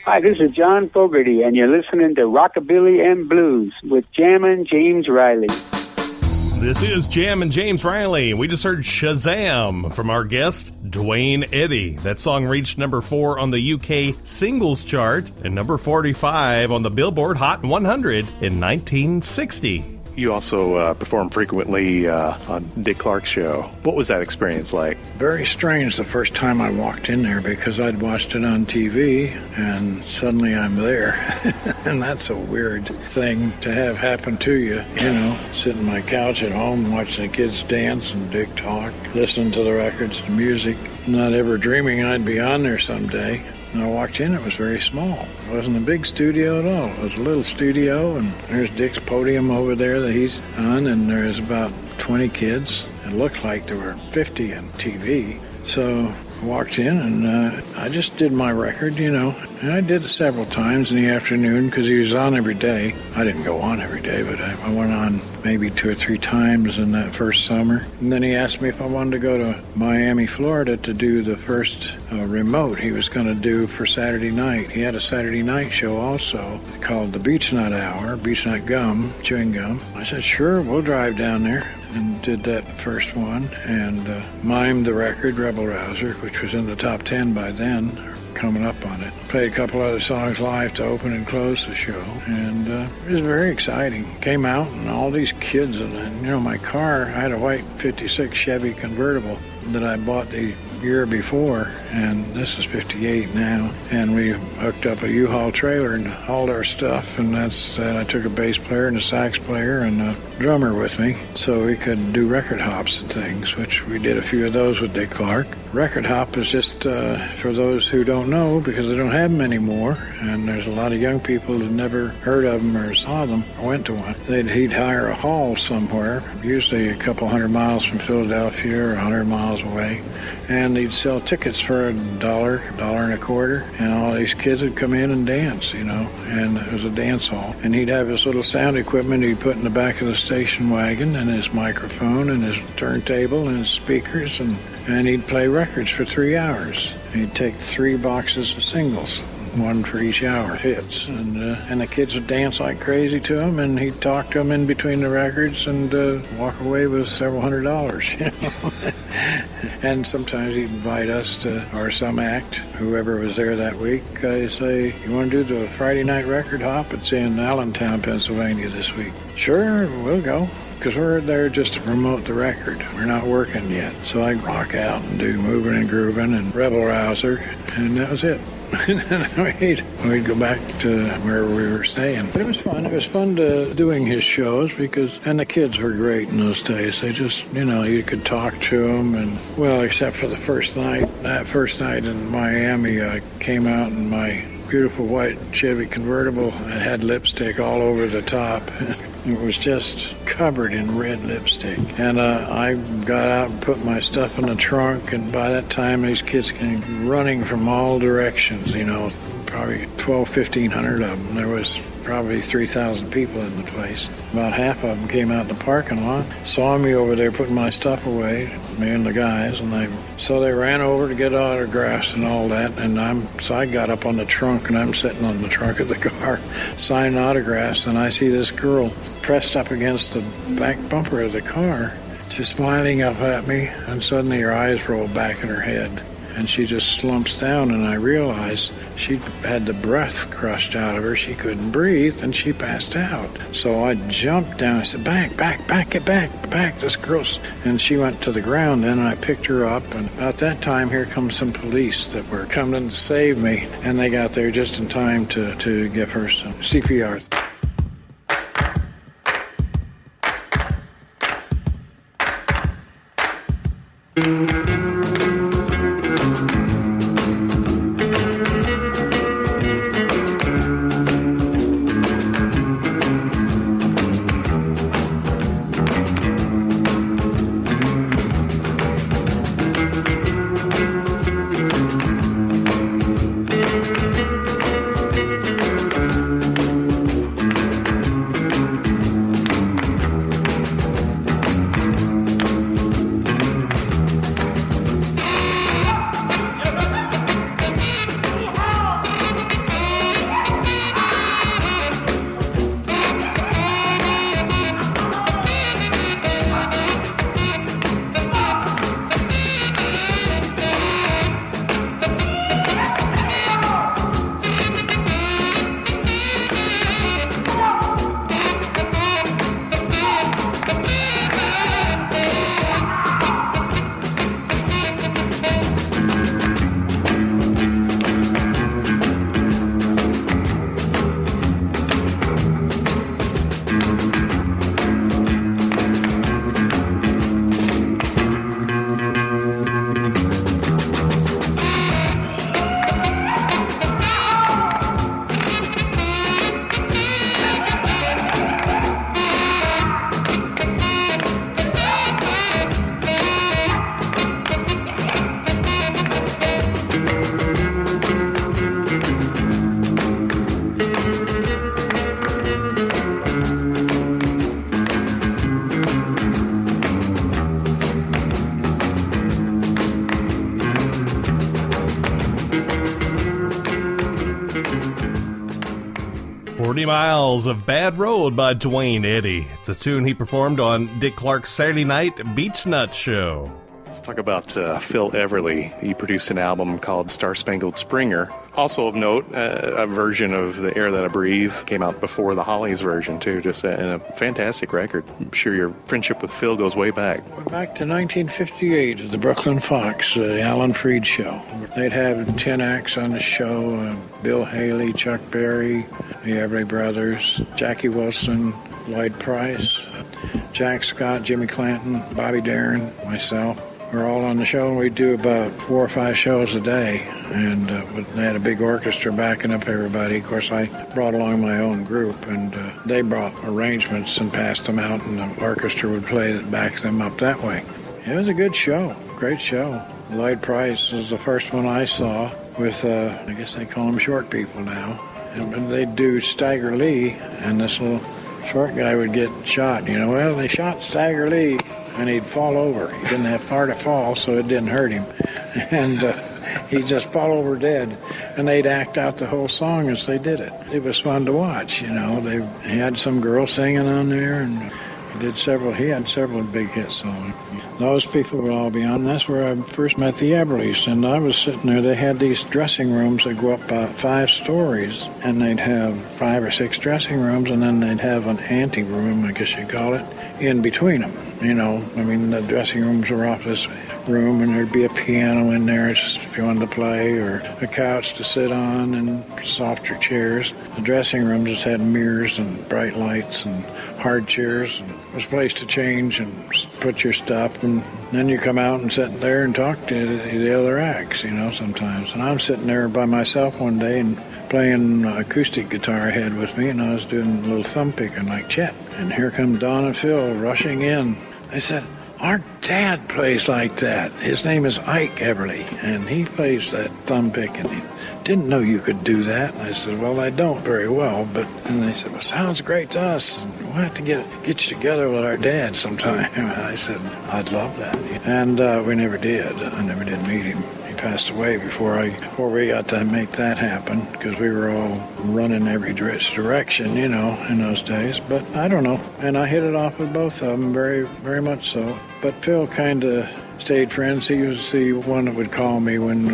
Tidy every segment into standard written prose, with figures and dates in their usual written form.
Hi, this is John Fogerty, and you're listening to Rockabilly and Blues with Jammin' James Riley. This is Jammin' James Riley. We just heard Shazam from our guest, Duane Eddy. That song reached number 4 on the UK singles chart and number 45 on the Billboard Hot 100 in 1960. You also perform frequently on Dick Clark's show. What was that experience like? Very strange the first time I walked in there because I'd watched it on TV and suddenly I'm there. And that's a weird thing to have happen to you. You know, sitting on my couch at home watching the kids dance and Dick talk, listening to the records, the music, not ever dreaming I'd be on there someday. When I walked in, it was very small. It wasn't a big studio at all. It was a little studio, and there's Dick's podium over there that he's on, and there's about 20 kids. It looked like there were 50 on TV. So I walked in, and I just did my record, you know. And I did it several times in the afternoon because he was on every day. I didn't go on every day, but I went on maybe 2 or 3 times in that first summer. And then he asked me if I wanted to go to Miami, Florida to do the first remote he was going to do for Saturday night. He had a Saturday night show also called the Beach Nut Hour, Beach Nut Gum, chewing gum. I said, sure, we'll drive down there. And did that first one and mimed the record, Rebel Rouser, which was in the top 10 by then, coming up on it. Played a couple other songs live to open and close the show, and it was very exciting. Came out, and all these kids, and you know, my car, I had a white 56 Chevy convertible that I bought the year before, and this is 58 now, and we hooked up a U-Haul trailer and hauled our stuff, and that's that. I took a bass player and a sax player and a drummer with me so we could do record hops and things, which we did a few of those with Dick Clark. Record hop is just for those who don't know, because they don't have them anymore, and there's a lot of young people that never heard of them or saw them or went to one. He'd hire a hall somewhere, usually a couple 100 miles from Philadelphia or 100 miles away, and he'd sell tickets for $1, $1.25, and all these kids would come in and dance, you know, and it was a dance hall. And he'd have his little sound equipment he'd put in the back of the station wagon, and his microphone and his turntable and his speakers, and he'd play records for 3 hours. He'd take 3 boxes of singles, one for each hour, hits, and the kids would dance like crazy to him, and he'd talk to them in between the records and walk away with several $100s, you know. And sometimes he'd invite us to, or some act, whoever was there that week, he'd say, you want to do the Friday night record hop? It's in Allentown, Pennsylvania this week. Sure, we'll go. Because we're there just to promote the record. We're not working yet. So I'd rock out and do Movin' and Groovin' and Rebel Rouser, and that was it. We'd go back to where we were staying. But it was fun. It was fun doing his shows and the kids were great in those days. They just, you know, you could talk to them. And, well, except for the first night. That first night in Miami, I came out in my beautiful white Chevy convertible. It had lipstick all over the top. It was just covered in red lipstick. And I got out and put my stuff in the trunk, and by that time these kids came running from all directions, you know, probably 1,500 of them. There was probably 3,000 people in the place. About half of them came out in the parking lot, saw me over there putting my stuff away, me and the guys, and so they ran over to get autographs and all that, and so I got up on the trunk, and I'm sitting on the trunk of the car signing autographs, and I see this girl pressed up against the back bumper of the car, just smiling up at me, and suddenly her eyes roll back in her head, and she just slumps down, and I realized she had the breath crushed out of her. She couldn't breathe, and she passed out. So I jumped down. I said, get back, this girl's. And she went to the ground, and I picked her up. And about that time, here comes some police that were coming to save me, and they got there just in time to give her some CPR. 40 Miles of Bad Road by Duane Eddy. It's a tune he performed on Dick Clark's Saturday Night Beach Nut Show. Let's talk about Phil Everly. He produced an album called Star Spangled Springer. Also of note, a version of The Air That I Breathe came out before the Hollies version, too. Just a fantastic record. I'm sure your friendship with Phil goes way back. We're back to 1958 at the Brooklyn Fox, the Alan Freed show. They'd have 10 acts on the show, Bill Haley, Chuck Berry, the Everly Brothers, Jackie Wilson, Lloyd Price, Jack Scott, Jimmy Clanton, Bobby Darin, myself. We're all on the show, and we do about 4 or 5 shows a day. And they had a big orchestra backing up everybody. Of course, I brought along my own group, and they brought arrangements and passed them out, and the orchestra would play that back them up that way. It was a good show, great show. Lloyd Price was the first one I saw with, I guess they call them short people now. And they'd do Stagger Lee, and this little short guy would get shot. You know, well, they shot Stagger Lee, and he'd fall over. He didn't have far to fall, so it didn't hurt him. And he'd just fall over dead. And they'd act out the whole song as they did it. It was fun to watch, you know. He had some girl singing on there, and he had several big hits on. Those people would all be on. And that's where I first met the Everlys. And I was sitting there. They had these dressing rooms that go up about 5 stories. And they'd have 5 or 6 dressing rooms, and then they'd have an ante room, I guess you call it, in between them. You know, I mean, the dressing rooms were off this room, and there'd be a piano in there just if you wanted to play, or a couch to sit on, and softer chairs. The dressing rooms just had mirrors and bright lights and hard chairs, and it was a place to change and put your stuff, and then you come out and sit there and talk to the other acts, you know, sometimes. And I'm sitting there by myself one day and playing acoustic guitar I had with me, and I was doing a little thumb picking like Chet. And here come Don and Phil rushing in. I said, our dad plays like that. His name is Ike Everly, and he plays that thumb picking. He didn't know you could do that. And I said, well, I don't very well. And they said, well, sounds great to us. We'll have to get you together with our dad sometime. And I said, I'd love that. And we never did. I never did meet him. He passed away before we got to make that happen, because we were all running every direction, you know, in those days. But I don't know. And I hit it off with both of them, very, very much so. But Phil kind of stayed friends. He was the one that would call me when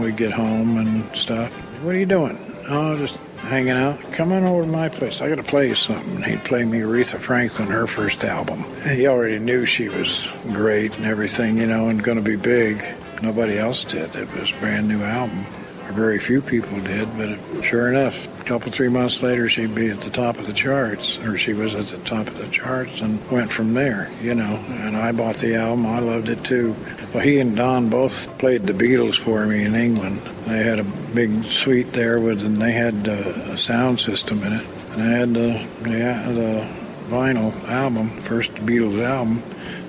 we'd get home and stuff. What are you doing? Oh, just hanging out. Come on over to my place. I got to play you something. He'd play me Aretha Franklin, her first album. He already knew she was great and everything, you know, and going to be big. Nobody else did. It was a brand new album. Very few people did, but sure enough, a couple, 3 months later, she'd be at the top of the charts, or she was at the top of the charts, and went from there, you know. And I bought the album. I loved it, too. Well, he and Don both played the Beatles for me in England. They had a big suite there, and they had a sound system in it. And they had the vinyl album, first Beatles album.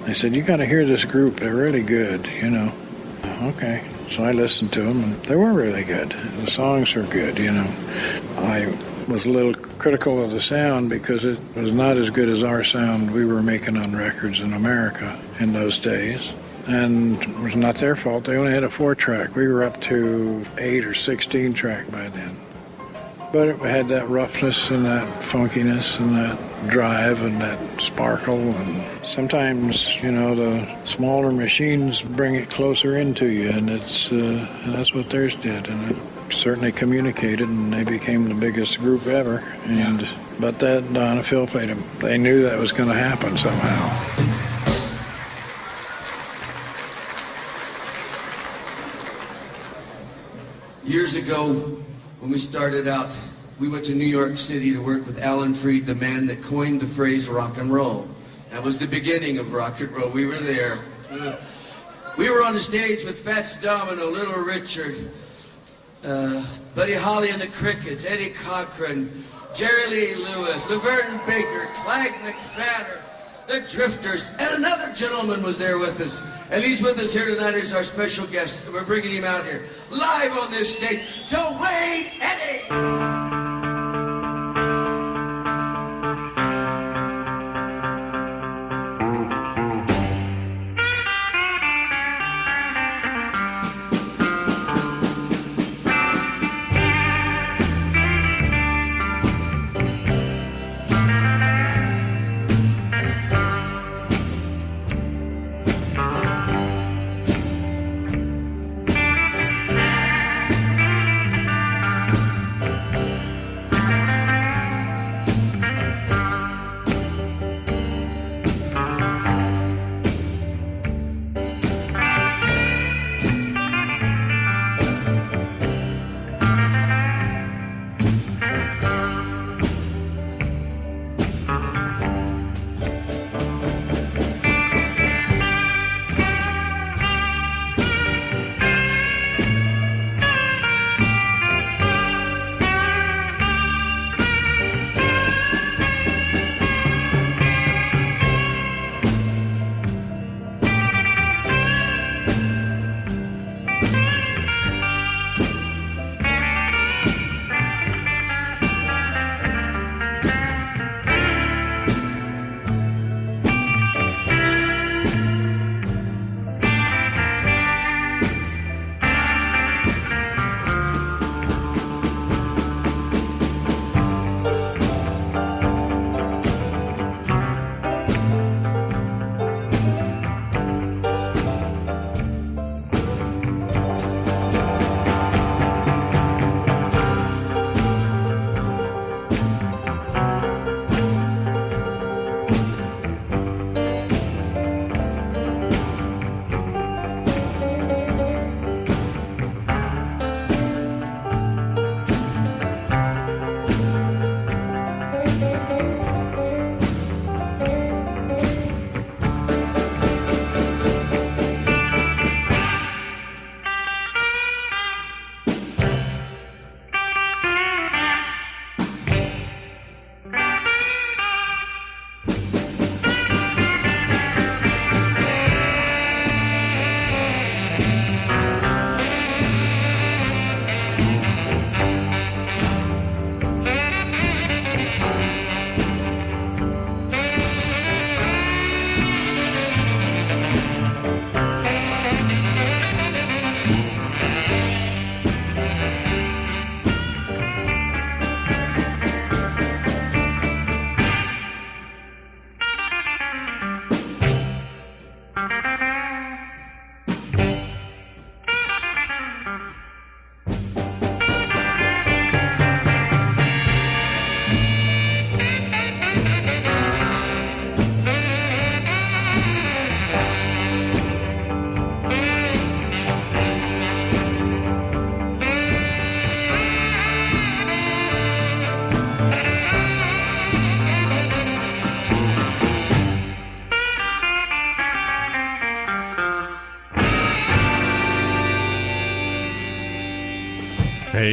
They said, you got to hear this group. They're really good, you know. Okay. So I listened to them, and they were really good. The songs were good, you know. I was a little critical of the sound because it was not as good as our sound we were making on records in America in those days. And it was not their fault. They only had a 4-track. We were up to 8 or 16 track by then. But it had that roughness and that funkiness and that drive and that sparkle. And sometimes, you know, the smaller machines bring it closer into you, and and that's what theirs did. And it certainly communicated, and they became the biggest group ever. But that Don and Phil played them. They knew that was going to happen somehow. Years ago, when we started out, we went to New York City to work with Alan Freed, the man that coined the phrase rock and roll. That was the beginning of rock and roll. We were there. We were on the stage with Fats Domino, Little Richard, Buddy Holly and the Crickets, Eddie Cochran, Jerry Lee Lewis, Laverne Baker, Clyde McPhatter, the Drifters, and another gentleman was there with us. And he's with us here tonight as our special guest. And we're bringing him out here live on this stage, Duane Eddy.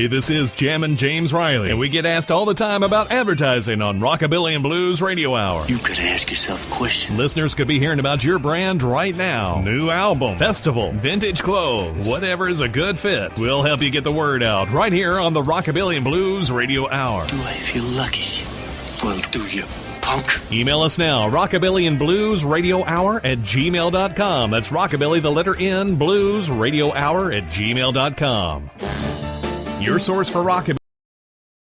Hey, this is Jammin' James Riley, and we get asked all the time about advertising on Rockabilly and Blues Radio Hour. You could ask yourself a question. Listeners could be hearing about your brand right now. New album, festival, vintage clothes, whatever is a good fit. We'll help you get the word out right here on the Rockabilly and Blues Radio Hour. Do I feel lucky? Well, do you, punk? Email us now, Rockabilly and Blues Radio Hour at gmail.com. That's Rockabilly, the letter N, Blues Radio Hour at gmail.com. Your source for Rockabilly.